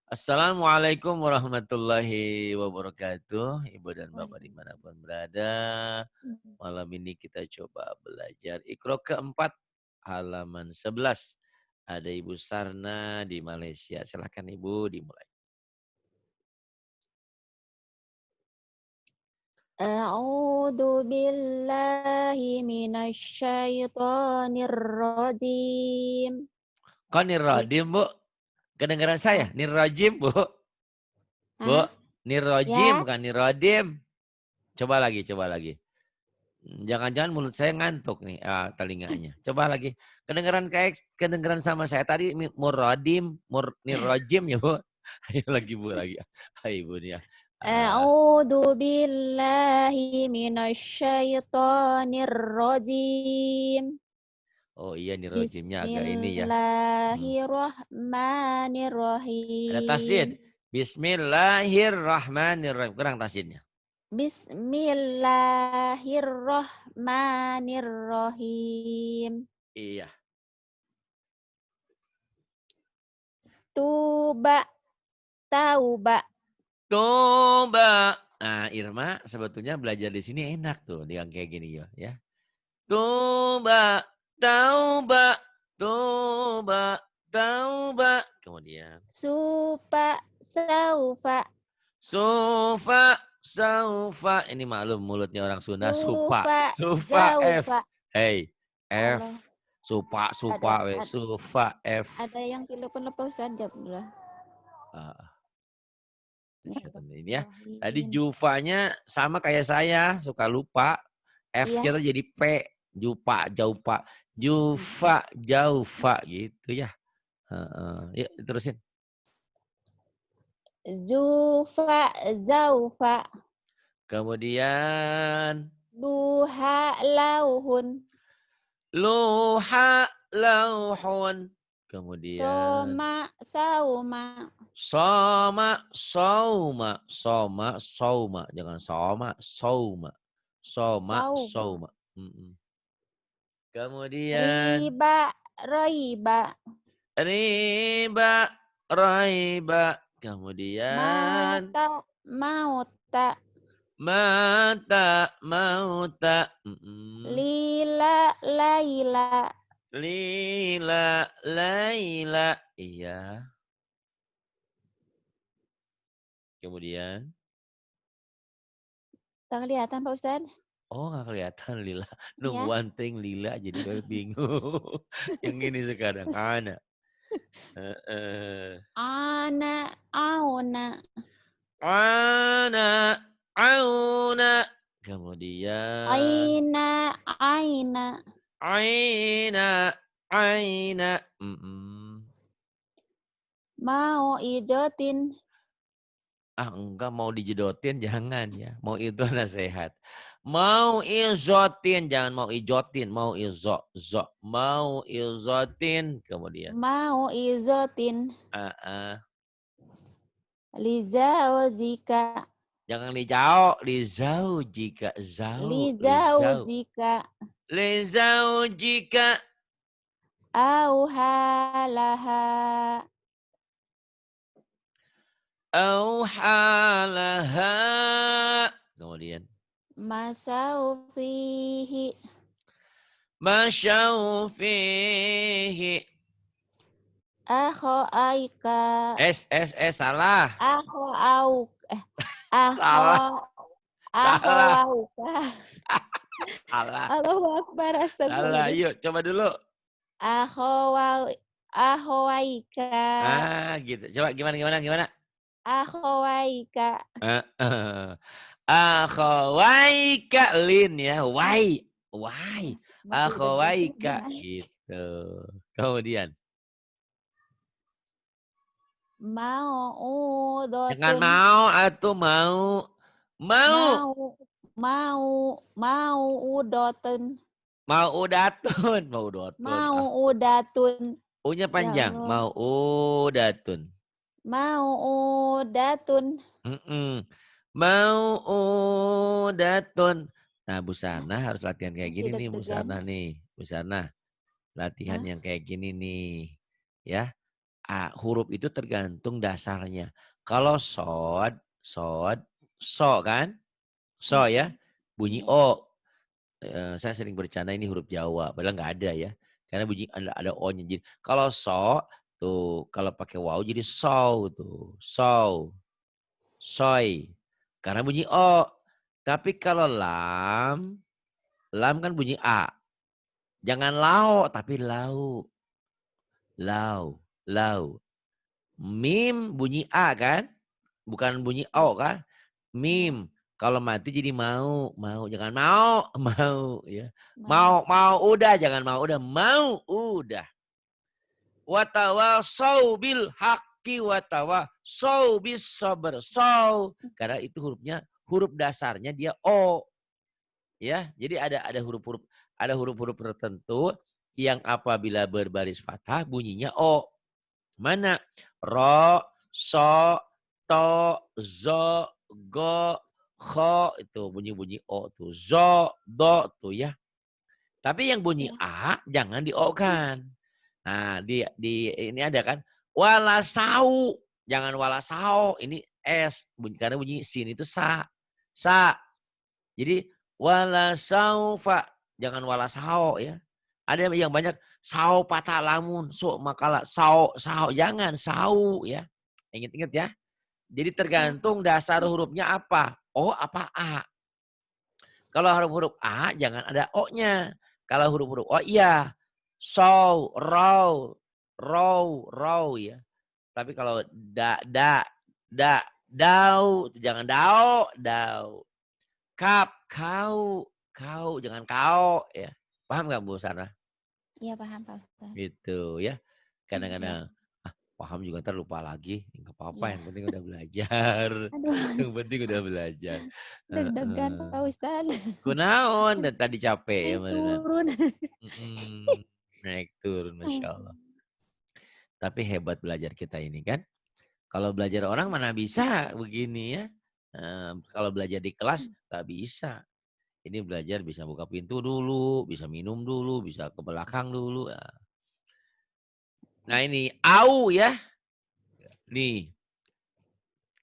Assalamualaikum warahmatullahi wabarakatuh. Ibu dan Bapak Waalaikum dimanapun berada. Malam ini kita coba belajar Iqra keempat halaman 11. Ada Ibu Sarna di Malaysia. Silakan Ibu dimulai. A'udzu billahi minasyaitonir rajim. Kok Bis nirrajim Bu? Kedengaran ah, saya? Nirrajim Bu? Bu? ah, Nirrajim ya. bukan nirradim. Coba lagi, coba lagi. Jangan-jangan mulut saya ngantuk nih telinganya. Coba lagi. Kedengeran sama saya tadi muradim, nirrajim ya Bu. Ayo lagi Bu lagi. Ayo Ibu nih ya. Ah, A'udzu billahi minasyaitonir rajim. oh iya nirrajimnya agak ini ya. Hmm. Ada tasdid. Bismillahirrahmanirrahim. Bismillahirrahmanirrahim. Kurang tasdidnya. Bismillahirrahmanirrahim. Iya. Tuba, tauba. Coba. Nah, Irma sebetulnya belajar di sini enak tuh yang kayak gini ya. Toba, tauba, toba, tauba. Kemudian. Supa, saufa, Sofa, saufa. Ini maklum mulutnya orang Sunda. Supa. sufa, Sufa F. zaufa. Hey, F. Allah, Supa, ada supa. We. ada, Sufa F. ada yang telepon lepas Ustaz, jawab dulu. Ah, itu syaitan ini ya. Tadi Rohim. Jufanya sama kayak saya. Suka lupa. Iya, F-nya tuh jadi P. Jupa, jaupa. Jufa, jaufa gitu ya. Yuk terusin. zufa, zaufa, Kemudian duha, lauhun, luha lauhun. Kemudian soma, sauma, soma sauma soma sauma jangan soma sauma soma sauma, sauma. Kemudian riba, roiba, riba raiba. Kemudian mata, mauta, mata mauta. lila, laila. Lila, Laila. Iya. Kemudian. Tak kelihatan Pak Ustadz? Oh nggak kelihatan Lila. Ya. Nunggu ting Lila jadi gue bingung. Yang ini sekarang. Ana. Heeh. Ana, auna, Ana. Auna. Kemudian. aina, aina, Aina. Aina. mau ijotin, Ah enggak mau dijedotin jangan ya. Mau itu nasihat. Mau izotin jangan mau ijotin. Mau izo. Zo. Mau izotin. Kemudian. mau izotin, Ah, ah. lijauzika, Jangan dijauh. Lizau jika. Zau. Lizau. lijauzika, Lizau jika. auhalaha, Auhalaha. Kemudian. masaufihi, Masyau fihi. akho aika, S salah. akho au, akho, Salah. akho Salah. auka. Salah. Allahu Akbar, Salah. astagfirullahaladzim. Yuk coba dulu. Akhowa, akhowaika, Ah, gitu. Coba gimana? akhowaika, Heeh. Akhawaika lin ya. Wai. Wai. masih udah belajar Akhawaika gimana? gitu. Kemudian. Mau Jangan udotun, mau atau mau. Mau. mau, mau, mau udotun, Mau udatun. Mau udotun. mau Ah. udatun, U-nya ya panjang. Allah, Mau udatun. mau udatun, Mau udatun. Nah, Bu Sana harus latihan kayak masih gini nih, Bu deg-degan. Sana nih. Bu Sana, latihan Hah? yang kayak gini nih. Ya. huruf itu tergantung dasarnya. Kalau sod, so kan? So ya, bunyi Iya. O. Saya sering bercanda ini huruf Jawa, padahal nggak ada ya. Karena bunyi ada O-nya. Jadi kalau so tuh kalau pakai waw jadi so tuh. So, soy. Karena bunyi O. Tapi kalau lam kan bunyi A. Jangan lao tapi lau. Lau, lau. Mim bunyi A kan? Bukan bunyi Iya. O kan? Iya. Mim. Kalau mati jadi mau, mau. Jangan mau, mau ya. Mau. Mau udah, jangan mau udah, mau udah. Watawasau bil haqqi watawasau bis sabr. So, karena itu huruf dasarnya dia O. Ya, jadi ada huruf-huruf tertentu yang apabila berbaris fathah bunyinya O. Mana? Ro, so, to, zo, go, kho itu bunyi-bunyi O tuh. Zo, do tuh ya. Tapi yang bunyi Iya. A jangan di-O-kan. Nah, di ini ada kan walasau. Jangan walasau, ini S karena bunyi sin itu sa. Sa. Jadi walasaufa, jangan walasau ya. Ada yang banyak sau patah lamun, so makalah sau jangan sau ya. Ingat-ingat ya. Jadi Iya. tergantung dasar hurufnya apa. O apa A. Kalau huruf-huruf A jangan ada O-nya. Kalau huruf-huruf O iya. So, row ya. Tapi kalau dau, jangan dau. Kau, jangan kau ya. Paham nggak Bu Sarah? Iya, paham, Pak Ustaz. Gitu ya. Iya. Kadang-kadang paham juga ntar lupa lagi. Nggak apa-apa, Iya. yang penting udah belajar. Aduh, Yang penting udah belajar. deg-degan Heeh. Pak Ustaz. Kunaon dan tadi capek ya Naik beneran. turun. Naik turun Masya Allah. Tapi hebat belajar kita ini kan. Kalau belajar orang mana bisa begini ya. Kalau belajar di kelas nggak bisa. Ini belajar bisa buka pintu dulu, bisa minum dulu, bisa ke belakang dulu. Nah ini au ya. Nih,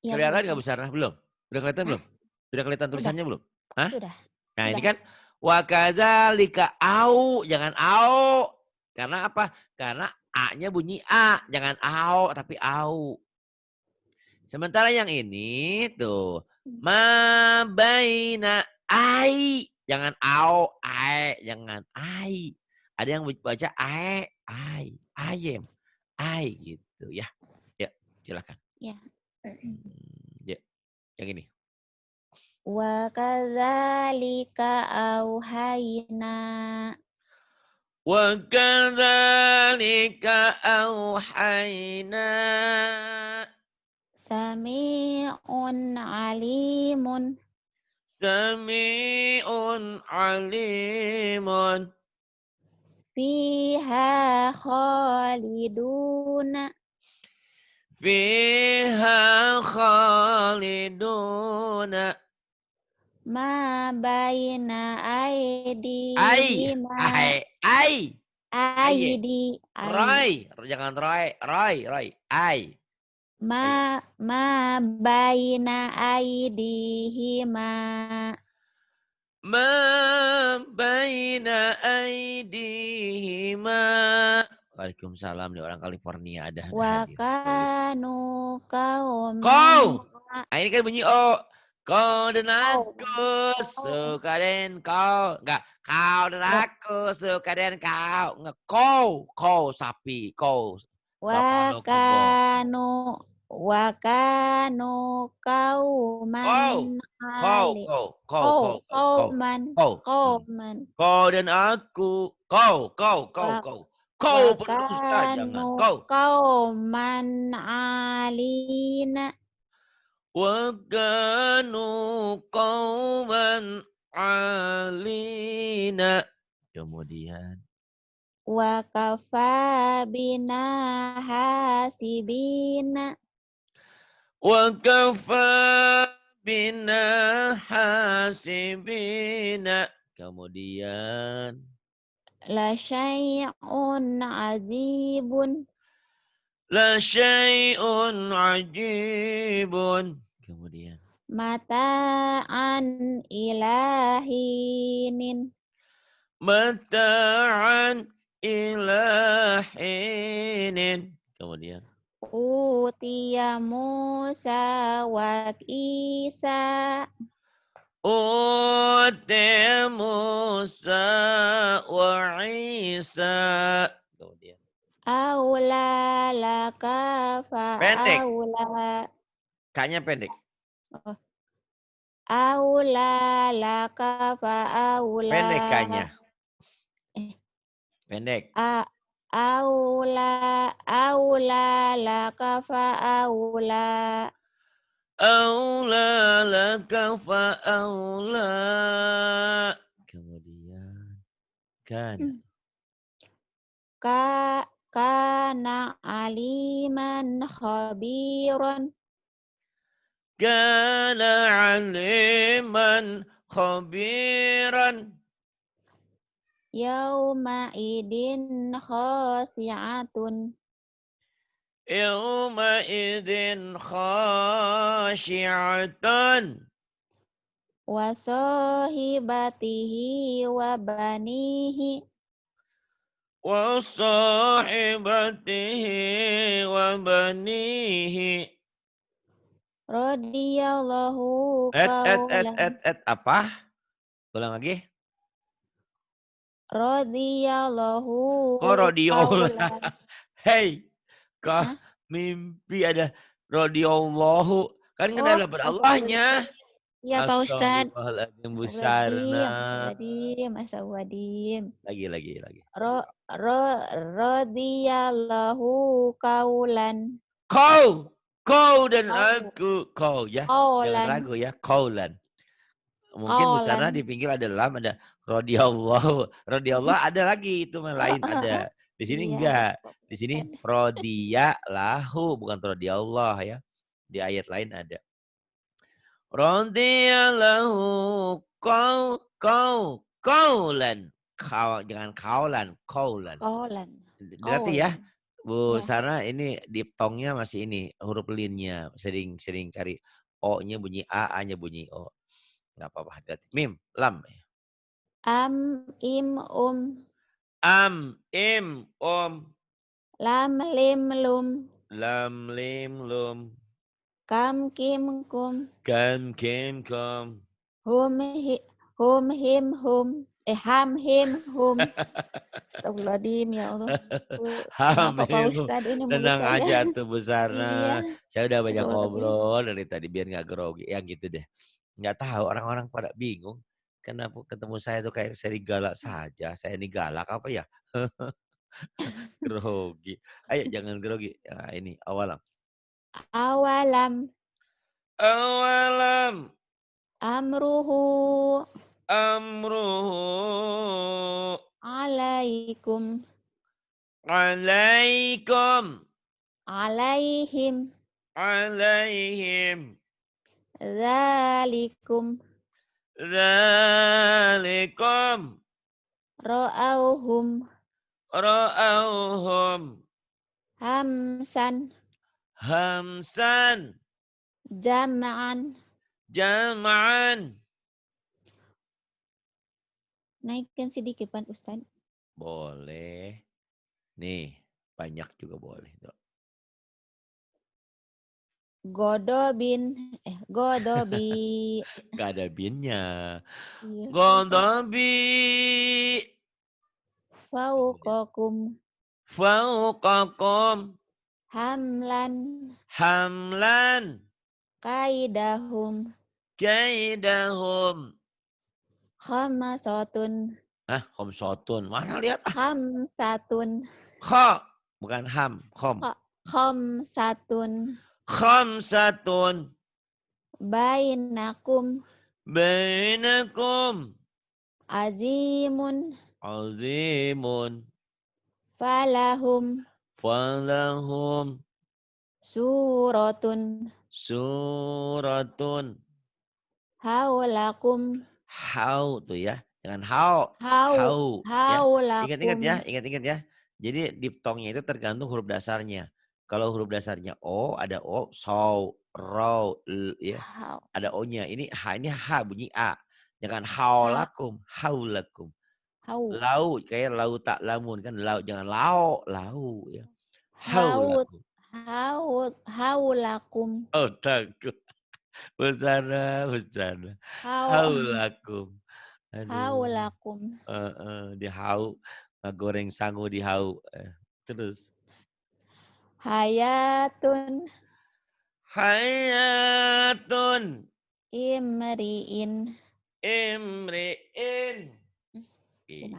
Iya, Pak kelihatan nggak Ustaz. besar? Belum? Udah kelihatan belum? Udah kelihatan Udah, tulisannya belum? Hah? udah, Nah ini udah. kan wakadzalika au, jangan au. Karena apa? Karena A-nya bunyi A, jangan au tapi au. Sementara yang ini tuh ma baina ai, jangan au, ai, jangan ai. Ada yang baca ai, ayem, ai gitu ya. Ya, silakan. Ya. Ya, yang ini. Wa kadzalika auhayna Wa kadzalika auhayna sami'un alimun sami'un alimun fiha khaliduna fiha khaliduna ma baina ai aidihima aye aidi ai roy jangan roy ai ma ayo ma baina aidihima ma baina aidihima. Waalaikumsalam nih orang California ada wa hadir tulis kanu kauman kau. Nah, ini kan bunyi O. Kau dan kauman aku suka dan kau. Enggak. Kau dan wa aku suka dan kau. Enggak. Kau sapi. Kau. Bapak lo kebo. Wakanu wakanu kauman Kau. ali Kau. kauman Kau. kauman Kau dan aku. wa- Kau. Kau berdusta. wakanu Jangan. Kau. kauman alina Wakanu qauman alina. Kemudian wakafa bina hasibina wa kafa bina hasibina. Kemudian la syai'un azibun La syai'un ajibun. Kemudian. Mata'an ilahinin. Mata'an ila hinin. Kemudian. Utiya Musa wa Isa. Uti Musa wa Isa. Kemudian. Aula laka Pendek. fa'aula. Kayaknya pendek. Oh. Aula laka fa'aula. Pendek kayaknya. Eh, Pendek. aula laka fa'aula. Aula laka fa'aula. Kemudian. Kana. Kana aliman khabiran. Kana aliman khabiran. Yauma idin khasi'atun. Yawma idin khashi'atan. Wa sahibatihi wa banihi. Wa sahibatihi wa banihi. Radiyallahu qawlan. Apa? Ulang lagi. Radiyallahu Kok rodiolah? qawlan. Hei, kok Hah? mimpi ada rodiyallahu. Kan Oh, kenal berallahnya. ya Pak Ustadz. Astagfirullahaladzim Astagfirullahaladzim, busarna. Astagfirullahaladzim. Lagi. Radiyallahu qawlan. Kau dan Qaw- aku. Kau ya. Jangan Qawlan. ragu ya. Kaulan. Mungkin busarna Qawlan. di pinggir ada lam, ada rodiyallahu. Rodiyallahu ada lagi, itu yang lain ada. Di sini Iya, enggak. Pak Di sini Ustadz. rodiyallahu, bukan rodiyallah ya. Di ayat lain ada. Radiyallahu kaulan. Jangan kaulan, kaulan. Qawlan. Berarti ya, Qawlan. Bu Ya. Sarah ini diftongnya masih ini, huruf linnya. Sering cari O-nya bunyi A, A-nya bunyi O. Enggak apa-apa, hati-hati. Mim, lam. Im, Im, om. lam, lim, lum. Lam, lim, lum. Kam, kim, kum. Kam, kim, kom. Hum, him, hum. Ham, him, hum. Astagfirullahaladzim, ya Allah. Kenapa Pak Hamim. Ustadz ini mulut Tenang saya? aja tuh Bu Iya. Sarna. Saya udah banyak Astagfirullahaladzim. ngobrol dari tadi biar nggak grogi. Ya gitu deh. Nggak tahu orang-orang pada bingung. Kenapa ketemu saya tuh kayak serigala saja. Saya ini galak apa ya? Grogi. Ayo jangan grogi. Nah, ini awalam. Awalam. Awalam. Amruhu. Amruhu. Alaikum. Alaikum. Alaihim. Alaihim. Zalikum. Zalikum. Ra'auhum. Ra'auhum. Hamsan. Hamsan. Jam'an. Jama'an. Naikkan sedikit Pak Ustadz. Boleh. Nih, banyak juga boleh. Godobin. Godobi. Gak ada binnya. Iya, Godobi. Fauqakum. Fauqakum. Hamlan. Hamlan. Kaidahum. Kaidahum. Khamasatun. Khomsotun. Mana lihat? Khamsatun. Kha. Bukan ham. Khom. Khamsatun. Khamsatun. Bainakum. Bainakum. Azimun. Azimun. Falahum. Falahum. Suratun. Suratun. Haulakum. Hau tuh ya. Jangan hau. Ya. Haulakum. Ingat-ingat ya. Jadi diftongnya itu tergantung huruf dasarnya. Kalau huruf dasarnya O, ada O, saw, raw, ya. Hau. Ada O-nya. Ini H bunyi A. Jangan Ha, haulakum. hau. Lau, kayak lau tak lamun kan lau, jangan lau ya. Haut. Haulakum. Haulakum. Oh, takut. Busana. Hau. Haulakum. Aduh. Haulakum. Dihau, goreng sangu dihau. Terus. Hayatun Hayatun imri'in. imri'in. Ih,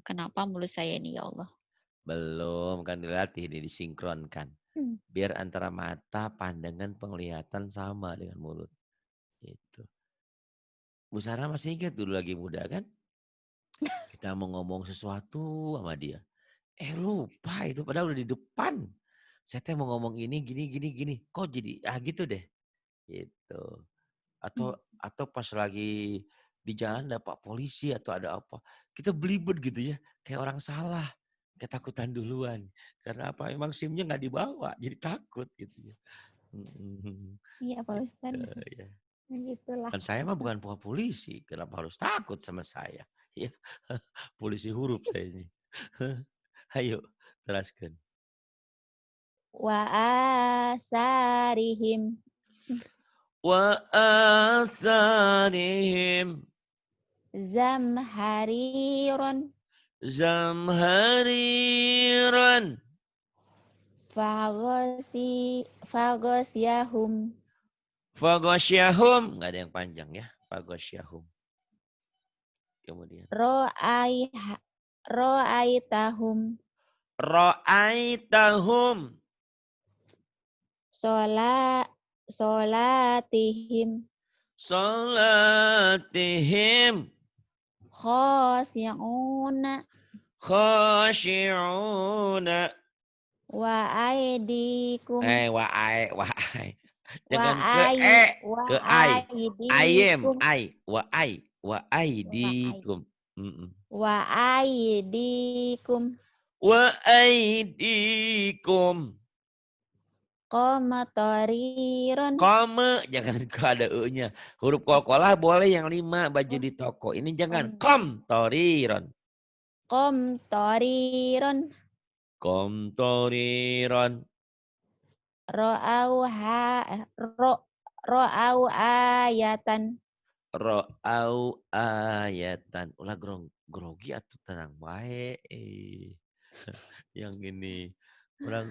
Kenapa mulut saya ini ya Allah? belum kan dilatih, disinkronkan. Biar antara mata, pandangan, penglihatan sama dengan mulut. Gitu. Bu Sarah masih ingat dulu lagi muda kan? Kita mau ngomong sesuatu sama dia. Lupa itu padahal udah di depan. Saya teh mau ngomong ini gini. Kok jadi gitu deh. Gitu. Atau pas lagi di jalan ada Pak Polisi atau ada apa. Kita belibet gitu ya. Kayak orang salah. Ketakutan duluan. Karena apa? Emang SIM-nya nggak dibawa. Jadi takut gitu ya. Iya Pak Gitu, Ustadz. ya. Gitulah. Kan saya mah bukan polisi. Kenapa harus takut sama saya? Ya, polisi huruf saya ini. Ayo, teruskan. Wa asarihim Wa atharihim zamhariron zamhariran fagosyahum fagosyahum. Nggak ada yang panjang ya. Fagosyahum. Kemudian. ro'aitahum Ra'aitahum solatihim salatihim khosi'una khasyi'una. wa aidikum Wa'ai. wa Jangan ai wa ke ai. Ayem, aidikum wa wa ai aidikum. Mm-mm. wa aidikum Wa aidikum. qamatoriron Kome, jangan ada e-nya. Huruf kokolah boleh yang 5 baju di toko. Ini jangan. Kom toriron. qamtoriron Kom toriron. ro ro'au ayatan Ro'au ayatan. Ulah grogi atau tenang baik. Yang ini.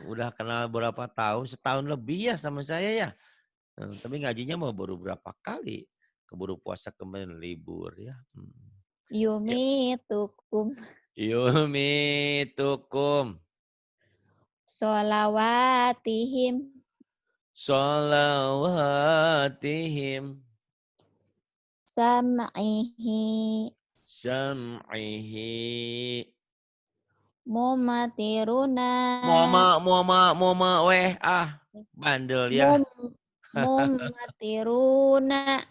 Udah kenal berapa tahun? Setahun lebih ya sama saya ya. Tapi ngajinya mau baru berapa kali. Keburu puasa kemarin libur ya. Yuk. yumitukum Yumitukum. solawatihim Salawatihim. sam'ihi Sam'ihi. mumatiruna Moma weh bandel ya. mum mumatiruna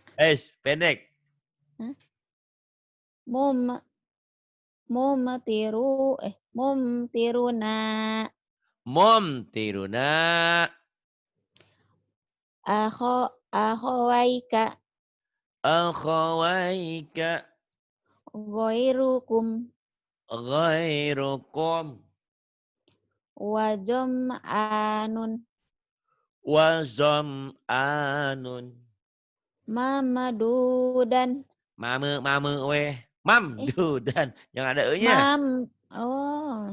Pendek. Hah? mum mumtiruna Mom tiruna. akhawaika Akhawaika. ghairukum Ghairukum. wajam'anun Wazam'anun. mamadudan Mame weh. Mamdudan. Yang ada e-nya. oh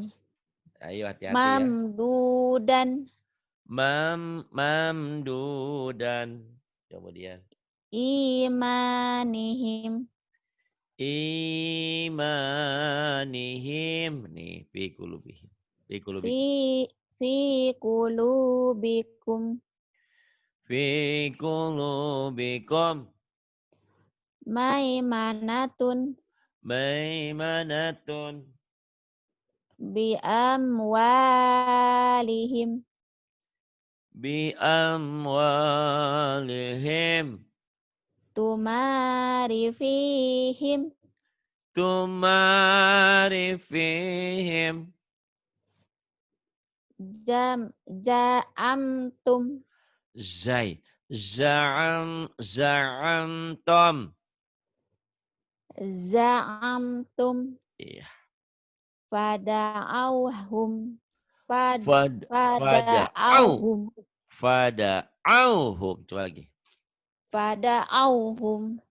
Ayo hati-hati ya. mamdudan Mamdudan. Kemudian. imanihim Imanihim. Nih, fi kulubihim. Fi fi kulubikum. fi qulubikum Fi kulubikum. maimanatun Maimanatun. bi amwalihim Bi amwalihim. tumarifihim Tumarifihim. Ja'amtum. Zai. Za'amtum. Za'amtum. Iya. Fada'auhum. Fada'au. Fada'auhum. Fada'auhum. Coba lagi. Fada'auhum.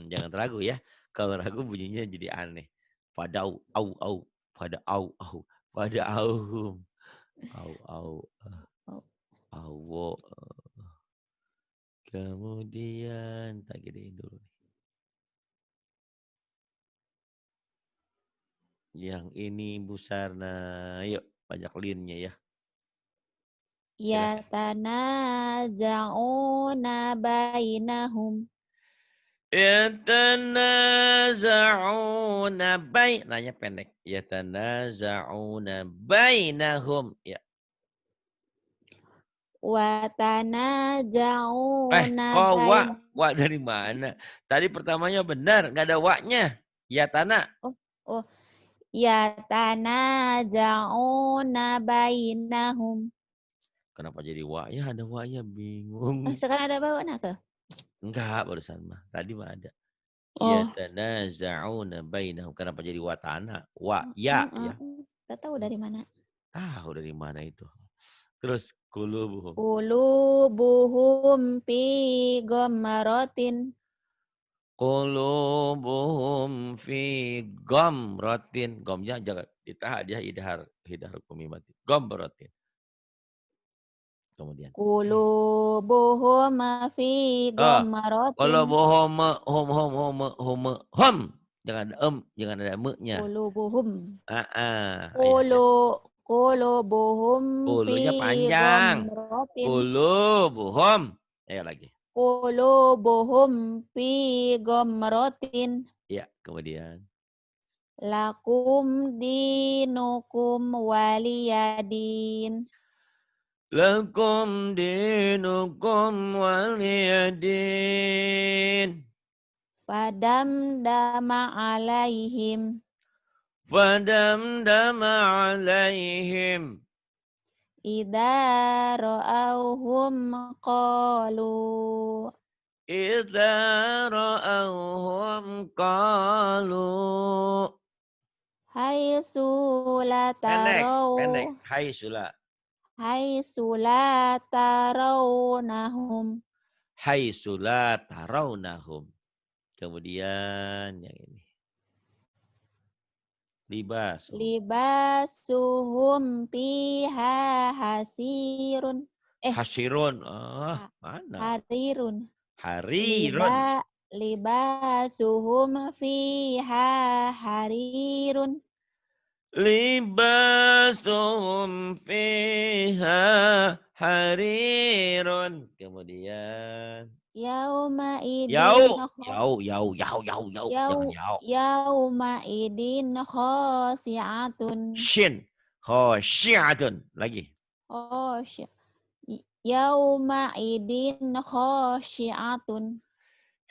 Jangan ragu ya. Kalau ragu bunyinya jadi aneh. Fada'u. Au. Au. Fada'au. Au. Fada'auhum. Au. Au. Au. Kemudian. Tak gedein dulu. Yang ini Bu Sarna. Yuk. Banyak linnya ya. Silakan. Yatanaza'una bainahum. Yatanaza'una nanya pendek. Yatanaza'una bainahum. Ya. Watanaza'una Kok wa? bain. Wa dari mana? Tadi pertamanya benar. Nggak ada wa-nya. Yatana. Oh, oh. Yatanaza'una bainahum. Kenapa jadi wa? Ya ada wa-nya. Bingung. Sekarang ada bawa ke? Enggak barusan mah. Tadi mah ada. Oh. Yatanaza'una bainahum. Kenapa jadi watana? Wa. Ya. Ya. Tak tahu dari mana. Tahu dari mana itu. Terus kulubuhum. Qulubuhum fi ghamaratin. Qulubuhum fi ghamratin. Gomnya jangan ditahan dia hidhar kumimati. Ghamratin. Kemudian. Qulubuhum fi Ah, ghamaratin. qulubuhum hum. Jangan ada jangan ada me-nya. Qulubuhum. Ya, ya. Qulubuhum fi Qulunya panjang. ghamratin. Qulubuhum. Ayo lagi. Qulubuhum fi ghamratin. Ya, kemudian. Lakum dinukum waliyadin. Lakum dinukum waliyadin. Fadamdama alaihim. Fadamdama alaihim. Idza ra'awhum qalu. Idza ra'awhum qalu. Haitsu la Pendek. tarau. Hai sula. Haitsu la tarawnahum. Hai sula tarawnahum. Kemudian yang ini. Libas. Libasuhum fiha hasirun. Hasirun. Mana? Harirun. Harirun. Libasuhum fiha harirun. Libasuhum fiha harirun. Kemudian. Yauma idin Yau. Jangan yau. yauma idin khosi'atun. Shin. Khosyi'atun. Lagi. Yauma idin khosyi'atun.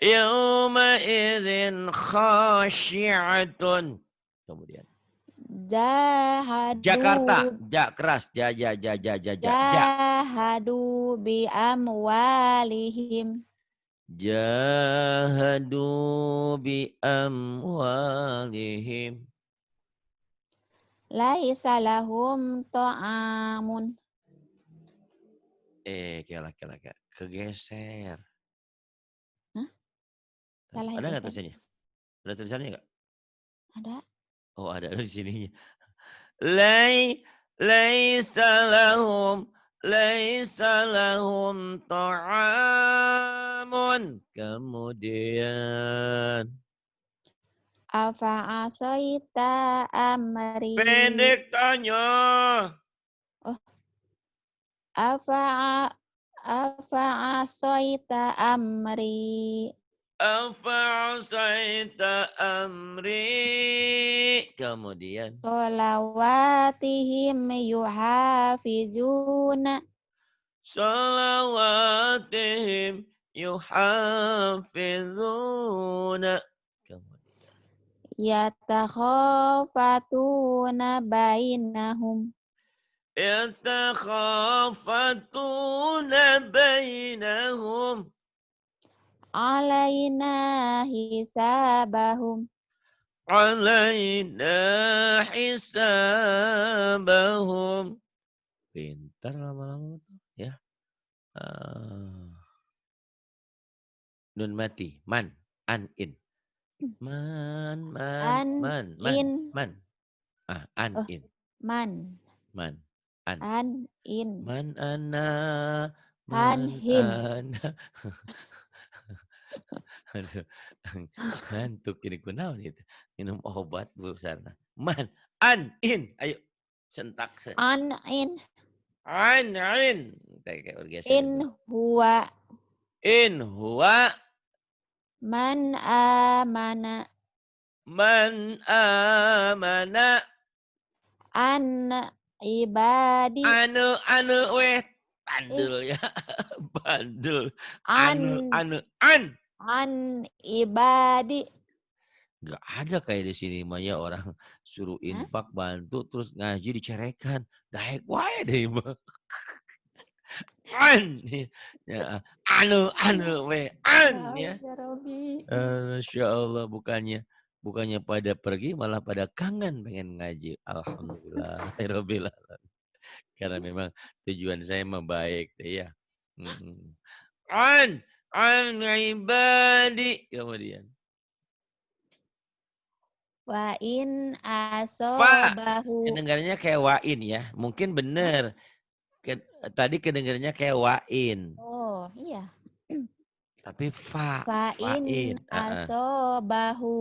Yawma idzin khasyi'atun. Kemudian. Jahadu. Jakarta. Ja keras. Ja. Jahadu bi amwalihim. Jahadu bi amwalihim. Laisa lahum ta'amun. Kela. Kegeser. Hah? Salah Ada itu, nggak Ustaz? tulisannya? Ada tulisannya nggak? Ada. Oh ada di sininya. Laisa lahum ta'amun. Kemudian. Afa asaita amri. Pendek tanya. Afa asaita amri. Afa'asaita amri. Kemudian. Solawatihim yuhafizuna. Salawatihim yuhafizuna. Kemudian. Yatakhafatuna bainahum. yatakhafatuna bainahum. Alaina hisabahum. Alaina hisabahum. Pintar lama-lama tuh ya. Nun mati. Man. An in. Man. An in. An Oh, in. man. Man. An. An in. Man ana. Han Man hin. ana. Aduh. Ngantuk ini kunaon itu. Minum obat Bu Sarna. Man. An in. Ayo. Sentak. An in. An in. Kayak bergeser itu. In huwa. In huwa. Man amana. Man amana. An ibadi. Anu weh tandel ya. Bandel. An An. an ibadi. Gak ada kayak di sini mah ya orang suruh Hah? infak bantu terus ngaji dicerekan. Daek wae deh mah. An. Ya, anu weh an ya. Ya Rabbi. Masya Allah bukannya pada pergi malah pada kangen pengen ngaji. Alhamdulillah. Karena memang tujuan saya mah baik ya. An ibadi kemudian. Wa in Fa asobahu. kedengarannya kayak wain ya. Mungkin Hah? bener. Tadi kedengarannya kayak wain. Oh, iya. Tapi Fa fain. in asobahu.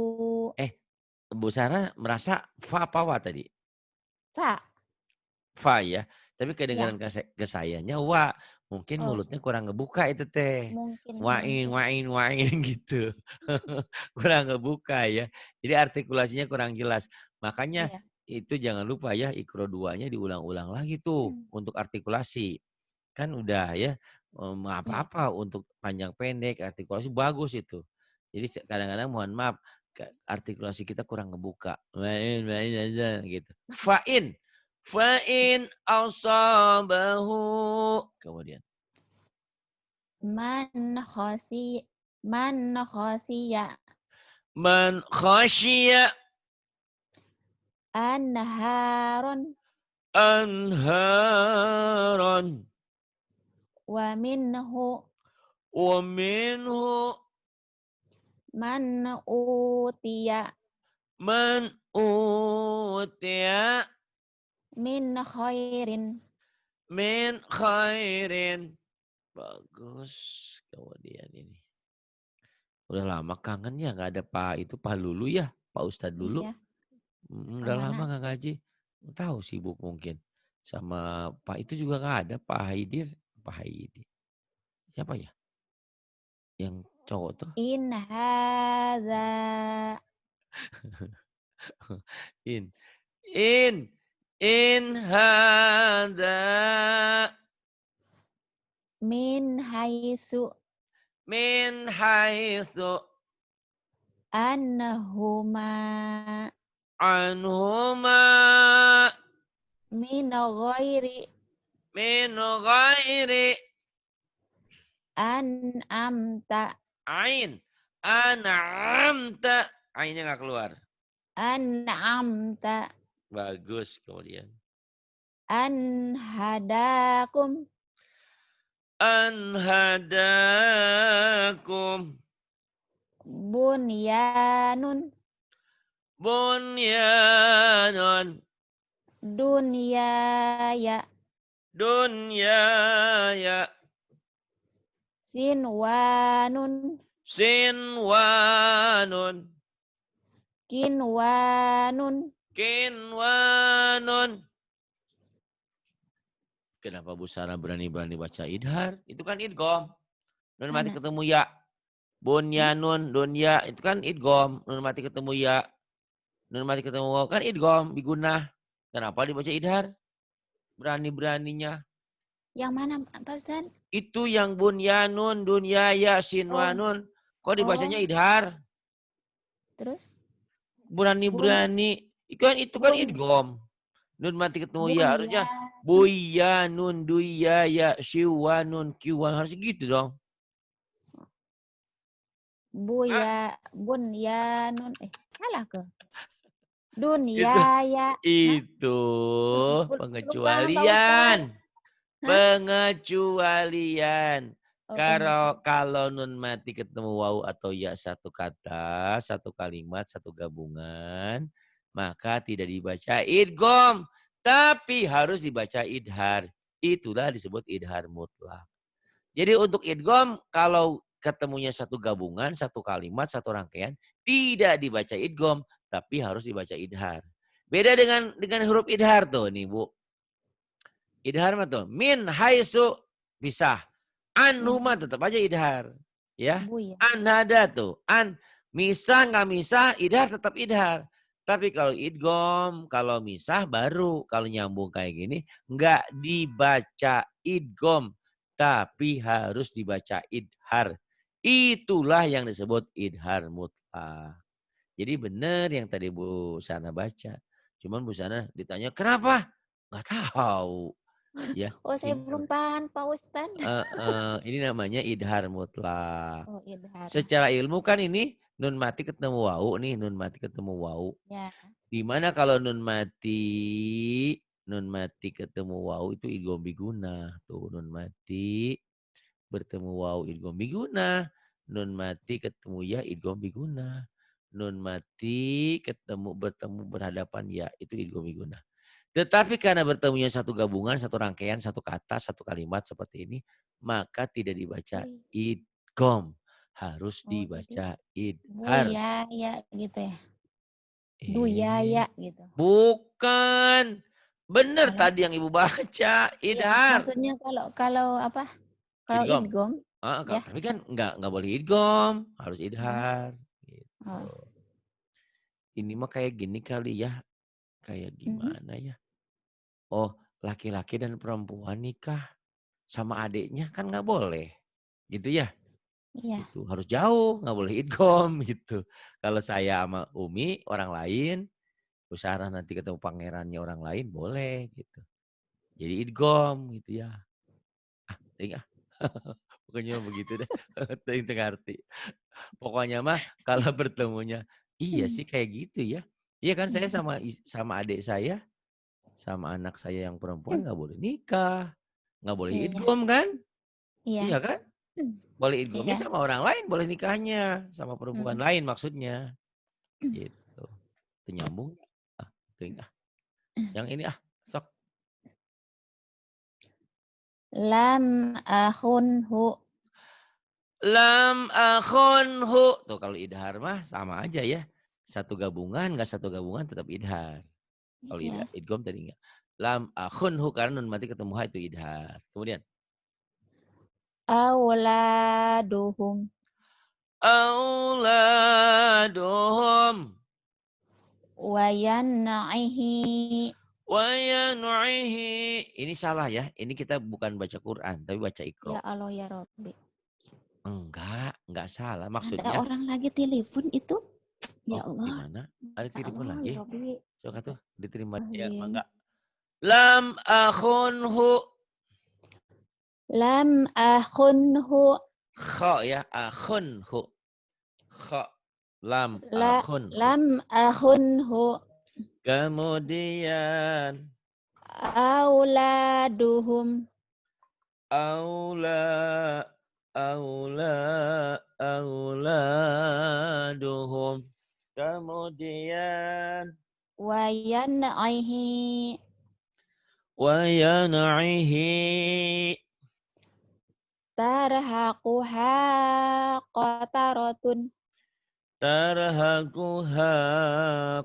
Bu Sarah merasa fa apa wa tadi? Fa. Fa ya. Tapi kedengaran Ya. ke sayanya wa. Mungkin Oh, mulutnya kurang ngebuka itu teh. mungkin. Wain gitu. Kurang ngebuka ya. Jadi artikulasinya kurang jelas. Makanya Iya. itu jangan lupa ya Iqra 2-nya diulang-ulang lagi tuh untuk artikulasi. Kan udah ya Iya. apa-apa untuk panjang pendek artikulasi bagus itu. Jadi kadang-kadang mohon maaf artikulasi kita kurang ngebuka. Main aja gitu. Fa'in asabahu. Kemudian. Man khosiya. Man khasyiya. Anharon. Anharon. Wa minhu. Wa minhu. Man utiya. Man utiya. Min khairin. Min khairin. Bagus. Kemudian ini. Udah lama kangen ya nggak ada Pak Lulu ya. Pak Ustadz Lulu. Iya. Udah Kemana lama nggak ngaji. Tahu sibuk mungkin. Sama Pak itu juga nggak ada. Pak Haidir. Siapa ya? Yang cowok tuh. In hadza. In hadza. Min haitsu. Min haitsu. Annahuma. Anhuma. Min ghairi. Min ghairi. An'amta. Ain. An'amta. Ainnya nggak keluar. An'amta. Bagus kemudian. Anhadakum. Anhadakum. Bunyanun. Bunyanun. Dunyaya. Dunyaya. Sinwanun. Sinwanun. Kinwanun. Kinwanun. Kenapa Bu Sarah berani-berani baca idhar? Itu kan idgom. Nun mati ketemu ya. Bunyanun, dunya. Itu kan idgom. Nun mati ketemu ya. Nun mati ketemu waw. Kan idgom. Bigunah. Kenapa dibaca idhar? Berani-beraninya. Yang mana Pak Ustaz? Itu yang bunyanun, dunyaya, sinwanun. Kok dibacanya idhar? Terus? Berani-berani. Itu kan idgom. Nun mati ketemu ya. Harusnya Buya, buya, nun, duya, ya, siwa, nun, kiwan. Harusnya gitu dong. Hah? buya, bun, ya, nun. Salah ke? Dun, Itu, ya. Hah? itu Belum paham Pak Ustadz. pengecualian. Hah? Pengecualian. Oh, Kalau nun mati ketemu wawu atau ya satu kata, satu kalimat, satu gabungan, maka tidak dibaca idgham, tapi harus dibaca idhar. Itulah disebut idhar mutlak. Jadi untuk idgham kalau ketemunya satu gabungan, satu kalimat, satu rangkaian, tidak dibaca idgham, tapi harus dibaca idhar. Beda dengan huruf idhar tuh nih Bu. Idhar mah tuh min haitsu pisah. An Min, mah tetap aja idhar. Ya. buya. An ada tuh. An misah nggak misah idhar tetap idhar. Tapi kalau idgom, kalau misah baru. Kalau nyambung kayak gini nggak dibaca idgom. Tapi harus dibaca idhar. Itulah yang disebut idhar mutlak. Jadi benar yang tadi Bu Sana baca. Cuman Bu Sana ditanya kenapa? Nggak tahu. Ya, Oh, saya ini belum paham Pak Ustadz. ini namanya idhar mutlak. Oh, idhar. Secara ilmu kan ini nun mati ketemu wau nih, nun mati ketemu wau. Ya, Di mana kalau nun mati ketemu wau itu idgham biguna. Tuh nun mati bertemu wau idgham biguna. Nun mati ketemu ya idgham biguna. Nun mati bertemu berhadapan ya itu idgham biguna. Tetapi karena bertemunya satu gabungan, satu rangkaian, satu kata, satu kalimat seperti ini, maka tidak dibaca buy. idgham, harus Oh, jadi dibaca idhar. buya, ya gitu ya. Eh, Duyaya gitu. bukan. Benar Kalau tadi yang Ibu baca, iya, idhar. maksudnya kalau kalau apa? Kalau Idgham. idgom, ya. Tapi kan nggak boleh idgham, harus Hmm. idhar. Gitu. Oh. Ini mah kayak gini kali ya, kayak Mhm. gimana ya? Oh, laki-laki dan perempuan nikah sama adiknya kan nggak boleh, gitu ya? Iya, Itu harus jauh, nggak boleh idgham gitu. Kalau saya sama Umi orang lain, usaha nanti ketemu pangerannya orang lain boleh gitu. Jadi idgham gitu ya. Teuing ah. Pokoknya begitu deh. Teuing teu ngarti. Pokoknya mah kalau bertemunya iya sih kayak gitu ya. Iya kan saya sama adik saya, sama anak saya yang perempuan nggak boleh nikah, nggak boleh iya, idgham kan? iya, Iya kan? Boleh idghamnya iya. sama orang lain, boleh nikahnya sama perempuan Mhm. lain maksudnya. Gitu. Itu nyambung. Ah, teuing ah. Yang ini ah, sok. Lam akhunhu. Lam akhunhu. Tuh kalau idhar mah sama aja ya. Satu gabungan, enggak satu gabungan tetap idhar. Kalau Ya. idgham tadi enggak. Lam akhunhu karena nun mati ketemu ha itu idhar. Kemudian Auladuhum. auladuhum Wayanaihi. wa yanu'ihi. Ini salah ya. Ini kita bukan baca Quran tapi baca Ya Iqra. Allah ya Rabbi. Enggak salah. Ada Maksudnya, orang lagi telepon itu. Ya oh Allah. gimana? Ada Masya telepon Allah ya lagi? Rabbi. Coba tuh diterima ya, Astagfirullahaladzim. mangga. Lam akhunhu. Lam akhunhu. Kha ya, akhunhu. Kha. Lam La, akhunhu. lam akhunhu. Kemudian Auladuhum. aula aula auladuhum. Kemudian Wayanaihi. wa yan'ihi Tarhaquha qataratun. tarhaquha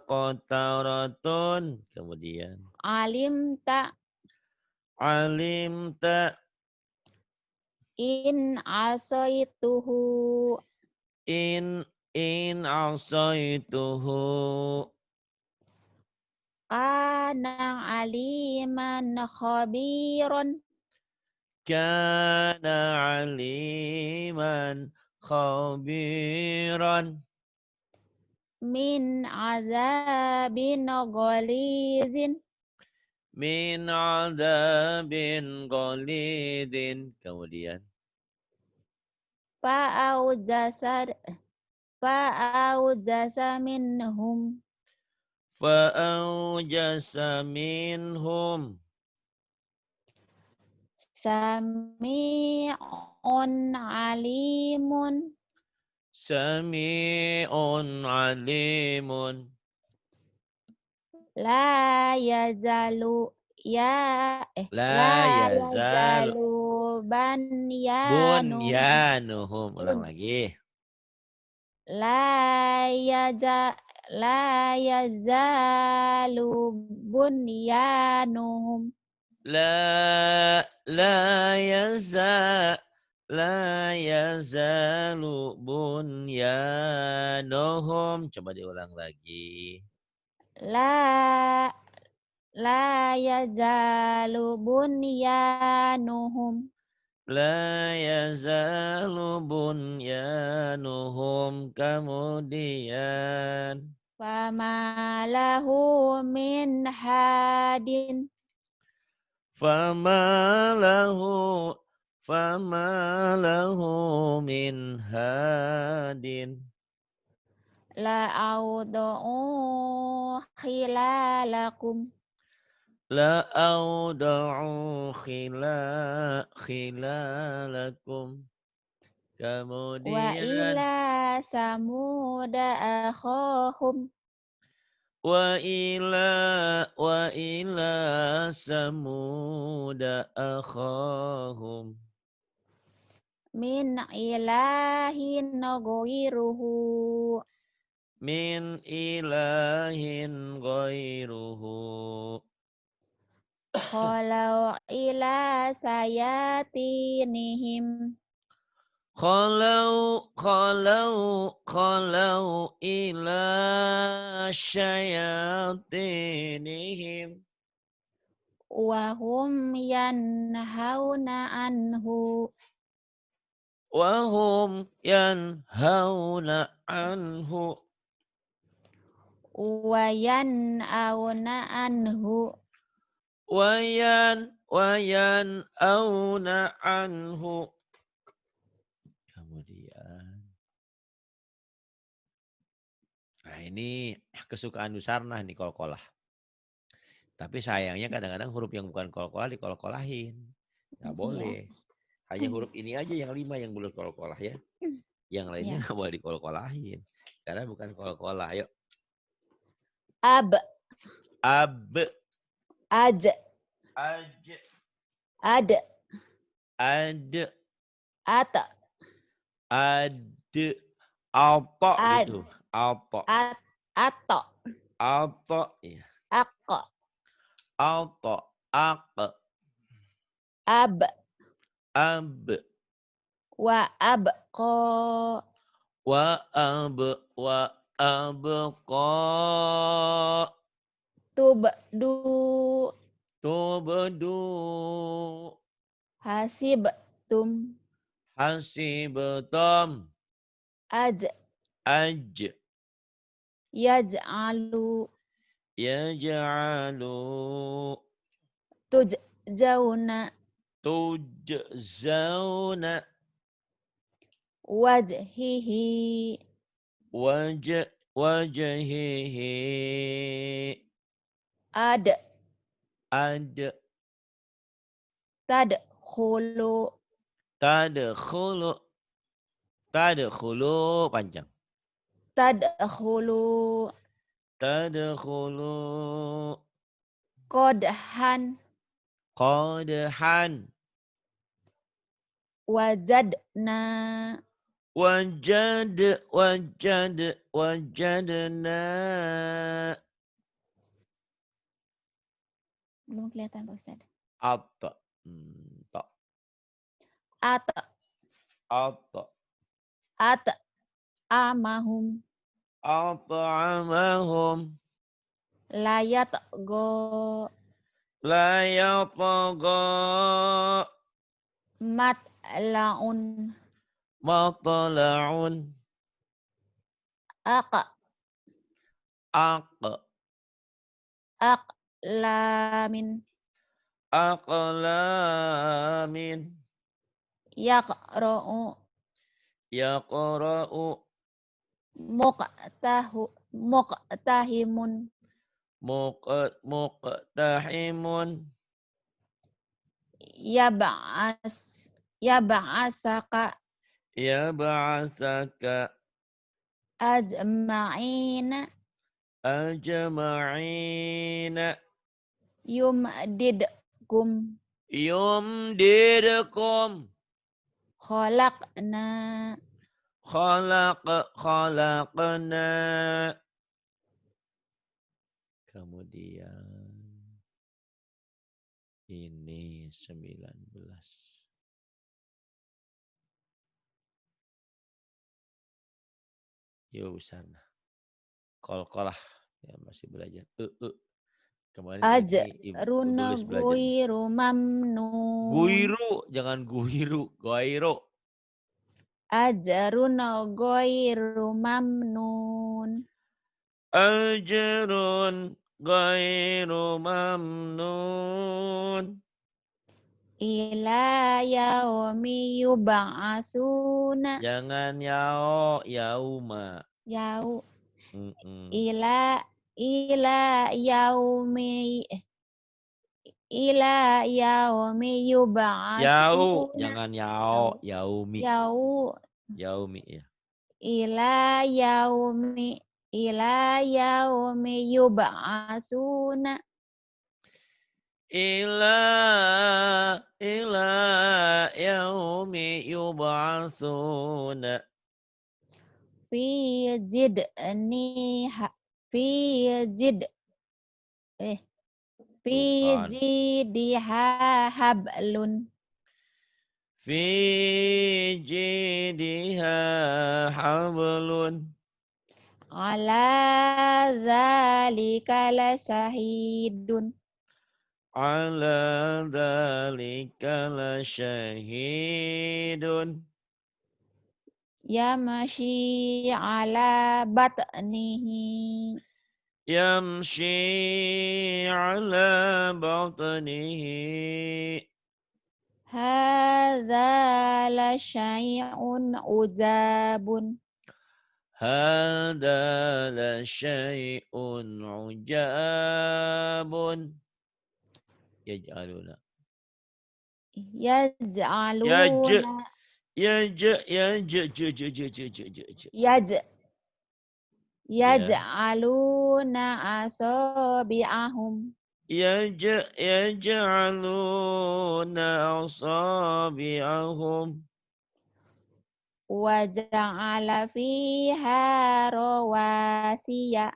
qataratun. Kemudian Alim ta alimta in asaituhu. in asaituhu Kana aliman khabiron. kana aliman khabiran Min azabin ghalizin. min adzabin ghalidin. Kemudian fa'aujasa minhum fa'aujasa minhum sami'un alimun sami'un alimun la yazalu la la yazal yazalu banyanuhum bunyanuhum. Ulang lagi. la yaza la yazalu bunyanuhum La yaza la yazalu bunyanuhum. Coba diulang lagi. la la yazalu bunyanuhum La yazalu bunyanuhum. Kemudian fama lahu min hadin fama lahu fama lahu min hadin. la audu'u khilalakum La auda'u khilalakum. wa Kemudian ila samuda akhahum wa ila samuda akhahum min ilahin ghairuhu min ilahin ghairuhu. khalau ila sayatinihim Khalau ila syayatinihim wa hum yanhauna anhu wahum yanhauna anhu wa yan'auna anhu wayan auna anhu. Kemudian nah ini kesukaan Nusarnah nih kolkolah. Tapi sayangnya kadang-kadang huruf yang bukan kolkolah dikolkolahin. Nggak iya boleh. Hanya huruf ini aja yang 5 yang boleh kolkolah ya. Yang lainnya iya nggak boleh dikolkolahin. Karena bukan kolkolah. Ayo. ab Ab. aj Aj. ad Ad. at Ad. Apa ad gitu. Apa. at ato Apa. Iya. ako Apa. Ak. ab Ab. wa abqa Wa ab. Wa abqa. tubdu Tubdu. hasibtum Hasibtum. aj Aj. yaj'alu Yaj'alu. tujzauna Tujzauna. wajhihi Wajhihi. ad Ad. tadkhulu Tadkhulu. Tadkhulu panjang. tadkhulu Tadkhulu. qodhan Qadhan. wajadna Wajadna. belum kelihatan Pak Ustaz At. Ta. at At. at amahum At'amahum. layat go La yatagha. mat laun Matla'un. ak Aq. ak aqlamin aqlamin yaqra'u yaqra'u muqtahimun muqtahimun yab'as yab'asaka yab'asaka ajma'ina ajma'ina yumdidkum yumdidkum khalaqna khalaqna. Kemudian ini 19. Yuk besar nah. Kolkolah ya masih belajar. Kemarin ini ibu ajruna tulis belajarnya. guiru mamnun Guiru, jangan guiru, guiro. ajruna guiru mamnun Ajrun gairu mamnun. ila yaumi yub'asuna Jangan yao, yauma. yau Mm-mm. ila yaumi ila yaumi Yau, yub'asuna jangan yau yao, yaumi. yau Yaumi ya. ila yaumi yub'asuna Ila yaumi yub'atsuna. fi jidni fi jid eh fi Bukan. jidha hablun Fi jidiha hablun. ala dzalika lasyahidun Ala dzalika lasyahidun. yamshi ala batnihi Yamshi ala batnihi. hadza la syai'un ujabun Hada la syai'un ujabun. Yaj'aluna. Yaj, yaj'aluna yaj, yaj, yaj ya. yaj'aluna asabi'ahum Yaj'aluna asabi'ahum. wa ja'ala fiha rawasiya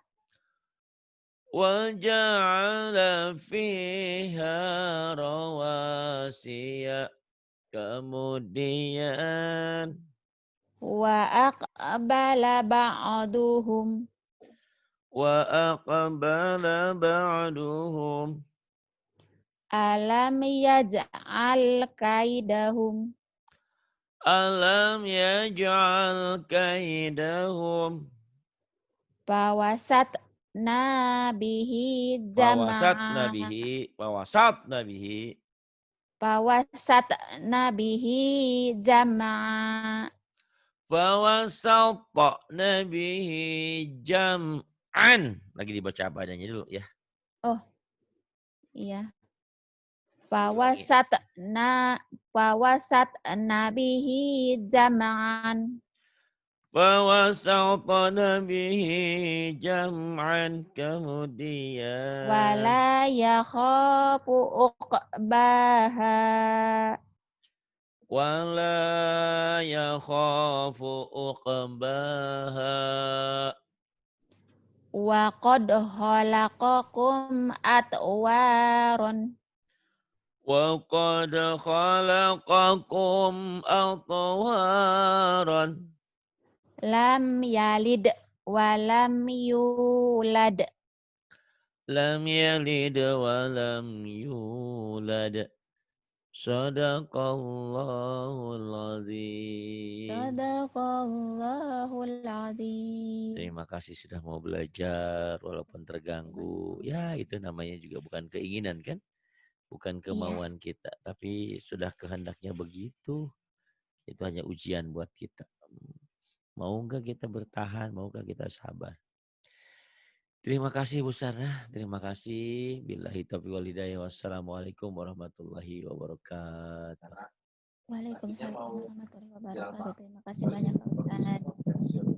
Waja'ala fiha rawasiya. Kemudian wa aqbala ba'duhum wa aqbala ba'duhum. alam yaj'al kaidahum Alam yaj'al kaidahum. fawasat nabihi Fawasat jama'a nabihi. Fawasat nabihi. fawasat nabihi jama'a Fawasat nabihi jam'an. Lagi dibaca apanya dulu ya. oh iya Diulangi. fawasat nabihi jama'an Fawasat nabihi jam'an. Kemudian. wala yakhafu uqbaha Wala yakhafu uqbaha. wa qad khalaqakum atwaron Wa qad khalaqakum atwaran. lam yalid wa lam yulad Lam yalid wa lam yulad. Shadaqallahul azim. Sadaqallahul azim. Terima kasih sudah mau belajar walaupun Terima kasih banyak terganggu. Pak Ya, Ustadz. itu namanya juga bukan keinginan kan? Bukan Iya, kemauan kita, tapi sudah kehendaknya begitu. Itu hanya ujian buat kita. Mau nggak kita bertahan? Mau nggak kita sabar? Terima kasih Bu Sarah. Terima kasih. Billahi taufiq wal hidayah. Wassalamualaikum warahmatullahi wabarakatuh. Waalaikumsalam warahmatullahi wabarakatuh. Terima kasih banyak Pak Ustadz.